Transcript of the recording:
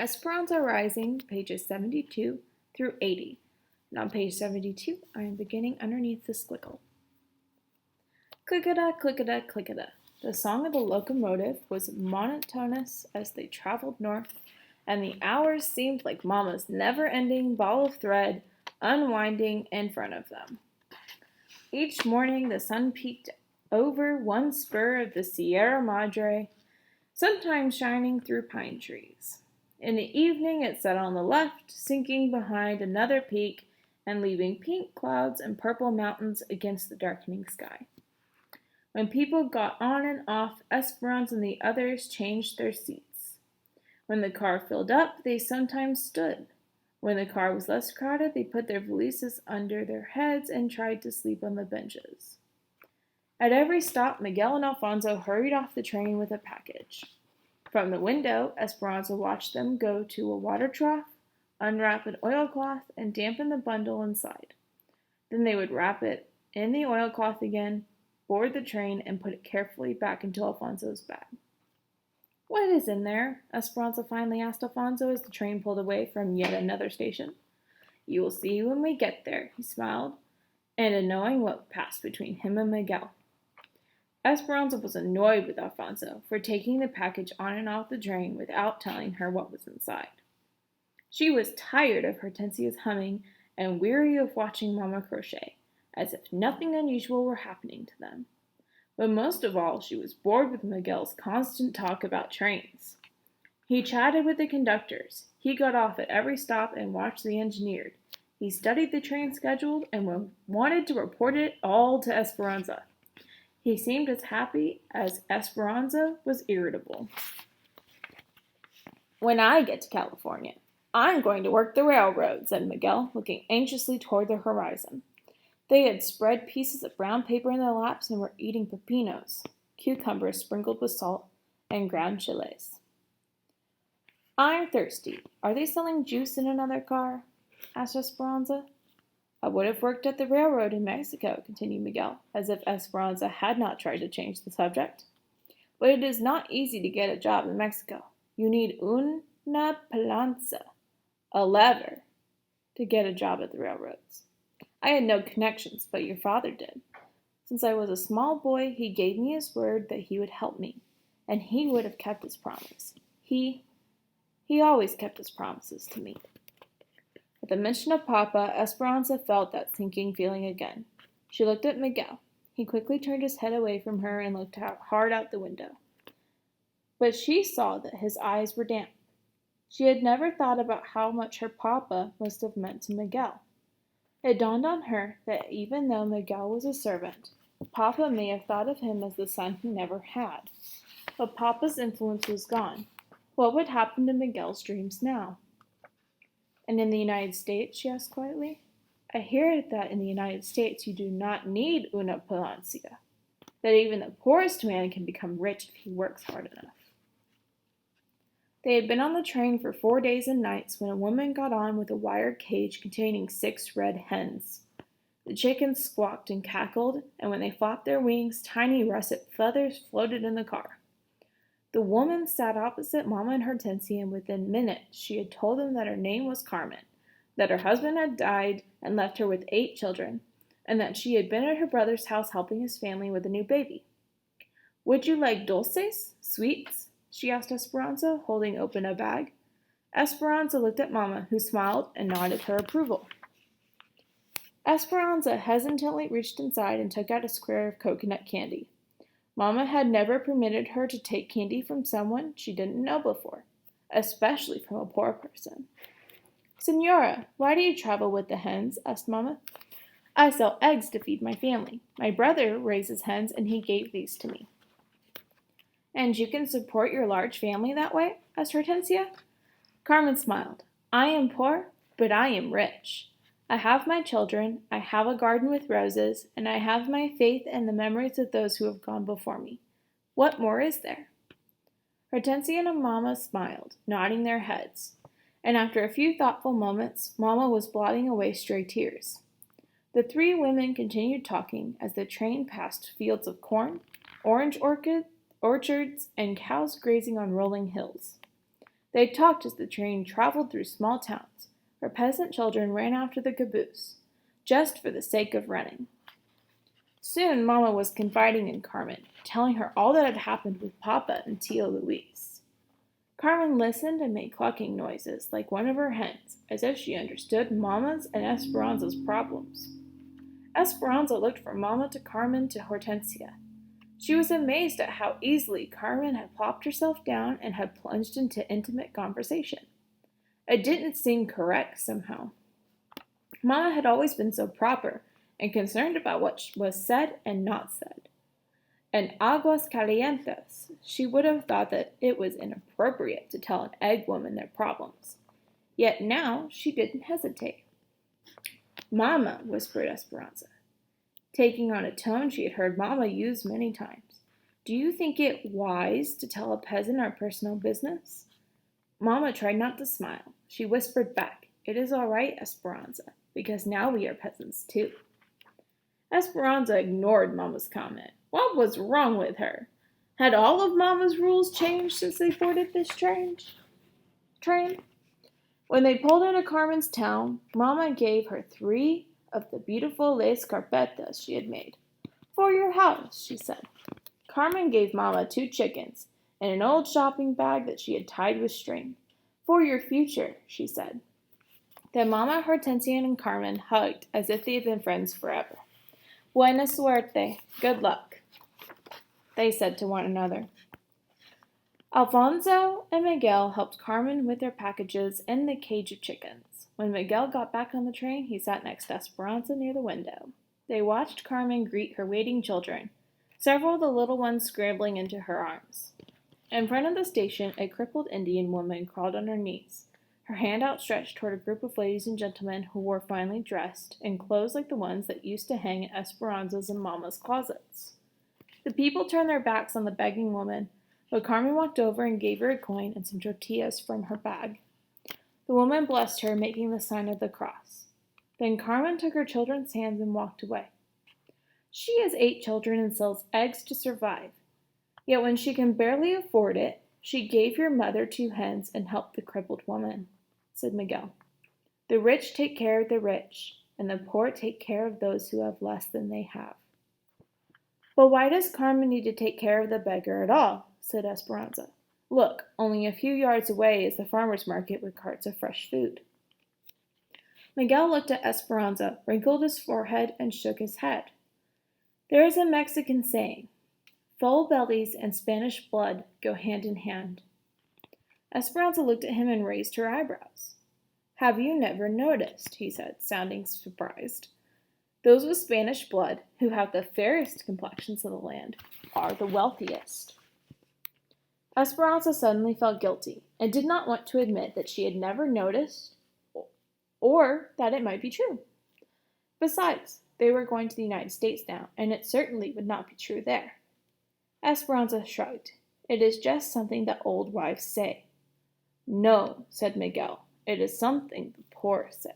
Esperanza Rising, pages 72 through 80. And on page 72, I am beginning underneath the squiggle. Clickada, clickada, clickada. The song of the locomotive was monotonous as they traveled north, and the hours seemed like Mama's never-ending ball of thread unwinding in front of them. Each morning the sun peeked over one spur of the Sierra Madre, sometimes shining through pine trees. In the evening it set on the left, sinking behind another peak and leaving pink clouds and purple mountains against the darkening sky. When people got on and off, Esperanza and the others changed their seats. When the car filled up, they sometimes stood. When the car was less crowded, they put their valises under their heads and tried to sleep on the benches. At every stop, Miguel and Alfonso hurried off the train with a package. From the window, Esperanza watched them go to a water trough, unwrap an oilcloth, and dampen the bundle inside. Then they would wrap it in the oilcloth again, board the train, and put it carefully back into Alfonso's bag. "What is in there?" Esperanza finally asked Alfonso as the train pulled away from yet another station. "You will see when we get there," he smiled, and knowing what passed between him and Miguel. Esperanza was annoyed with Alfonso for taking the package on and off the train without telling her what was inside. She was tired of Hortensia's humming and weary of watching Mama crochet, as if nothing unusual were happening to them. But most of all, she was bored with Miguel's constant talk about trains. He chatted with the conductors. He got off at every stop and watched the engineer. He studied the train schedule and wanted to report it all to Esperanza. He seemed as happy as Esperanza was irritable. "When I get to California, I'm going to work the railroad," said Miguel, looking anxiously toward the horizon. They had spread pieces of brown paper in their laps and were eating pepinos, cucumbers sprinkled with salt, and ground chiles. "I'm thirsty. Are they selling juice in another car?" asked Esperanza. "I would have worked at the railroad in Mexico," continued Miguel, as if Esperanza had not tried to change the subject. "But it is not easy to get a job in Mexico. You need una palanca, a lever, to get a job at the railroads. I had no connections, but your father did. Since I was a small boy, he gave me his word that he would help me, and he would have kept his promise. He always kept his promises to me." At the mention of Papa, Esperanza felt that sinking feeling again. She looked at Miguel. He quickly turned his head away from her and looked hard out the window. But she saw that his eyes were damp. She had never thought about how much her Papa must have meant to Miguel. It dawned on her that even though Miguel was a servant, Papa may have thought of him as the son he never had. But Papa's influence was gone. What would happen to Miguel's dreams now? "And in the United States?" she asked quietly. "I hear that in the United States you do not need una palancia, that even the poorest man can become rich if he works hard enough." They had been on the train for 4 days and nights when a woman got on with a wire cage containing 6 red hens. The chickens squawked and cackled, and when they flapped their wings, tiny russet feathers floated in the car. The woman sat opposite Mama and Hortensia, and within minutes she had told them that her name was Carmen, that her husband had died and left her with 8 children, and that she had been at her brother's house helping his family with a new baby. "Would you like dulces, sweets?" she asked Esperanza, holding open a bag. Esperanza looked at Mama, who smiled and nodded her approval. Esperanza hesitantly reached inside and took out a square of coconut candy. Mama had never permitted her to take candy from someone she didn't know before, especially from a poor person. "Señora, why do you travel with the hens?" asked Mama. "I sell eggs to feed my family. My brother raises hens and he gave these to me." "And you can support your large family that way?" asked Hortensia. Carmen smiled. "I am poor, but I am rich. I have my children, I have a garden with roses, and I have my faith and the memories of those who have gone before me. What more is there?" Hortensia and Mama smiled, nodding their heads, and after a few thoughtful moments, Mama was blotting away stray tears. The 3 women continued talking as the train passed fields of corn, orange orchards, and cows grazing on rolling hills. They talked as the train traveled through small towns, where peasant children ran after the caboose, just for the sake of running. Soon Mamma was confiding in Carmen, telling her all that had happened with Papa and Tia Louise. Carmen listened and made clucking noises like one of her hens, as if she understood Mamma's and Esperanza's problems. Esperanza looked from Mamma to Carmen to Hortensia. She was amazed at how easily Carmen had plopped herself down and had plunged into intimate conversation. It didn't seem correct somehow. Mamma had always been so proper and concerned about what was said and not said. In Aguas Calientes, she would have thought that it was inappropriate to tell an egg woman their problems. Yet now she didn't hesitate. "Mamma," whispered Esperanza, taking on a tone she had heard Mamma use many times. "Do you think it wise to tell a peasant our personal business?" Mamma tried not to smile. She whispered back, "It is all right, Esperanza, because now we are peasants too." Esperanza ignored Mamma's comment. What was wrong with her? Had all of Mamma's rules changed since they boarded this train? When they pulled into Carmen's town, Mamma gave her 3 of the beautiful lace carpetas she had made. "For your house," she said. Carmen gave Mamma 2 chickens and an old shopping bag that she had tied with string. "For your future," she said. Then Mamma, Hortensia, and Carmen hugged as if they had been friends forever. "Buena suerte, good luck," they said to one another. Alfonso and Miguel helped Carmen with their packages and the cage of chickens. When Miguel got back on the train, he sat next to Esperanza near the window. They watched Carmen greet her waiting children, several of the little ones scrambling into her arms. In front of the station, a crippled Indian woman crawled on her knees, her hand outstretched toward a group of ladies and gentlemen who were finely dressed in clothes like the ones that used to hang in Esperanza's and Mamma's closets. The people turned their backs on the begging woman, but Carmen walked over and gave her a coin and some tortillas from her bag. The woman blessed her, making the sign of the cross. Then Carmen took her children's hands and walked away. "She has 8 children and sells eggs to survive. Yet when she can barely afford it, she gave your mother 2 hens and helped the crippled woman," said Miguel. "The rich take care of the rich, and the poor take care of those who have less than they have." "But why does Carmen need to take care of the beggar at all?" said Esperanza. "Look, only a few yards away is the farmer's market with carts of fresh food." Miguel looked at Esperanza, wrinkled his forehead, and shook his head. "There is a Mexican saying, 'Full bellies and Spanish blood go hand in hand.'" Esperanza looked at him and raised her eyebrows. "Have you never noticed?" he said, sounding surprised. "Those with Spanish blood, who have the fairest complexions in the land, are the wealthiest." Esperanza suddenly felt guilty, and did not want to admit that she had never noticed, or that it might be true. Besides, they were going to the United States now, and it certainly would not be true there. Esperanza shrugged. "It is just something that old wives say." "No," said Miguel. "It is something the poor say."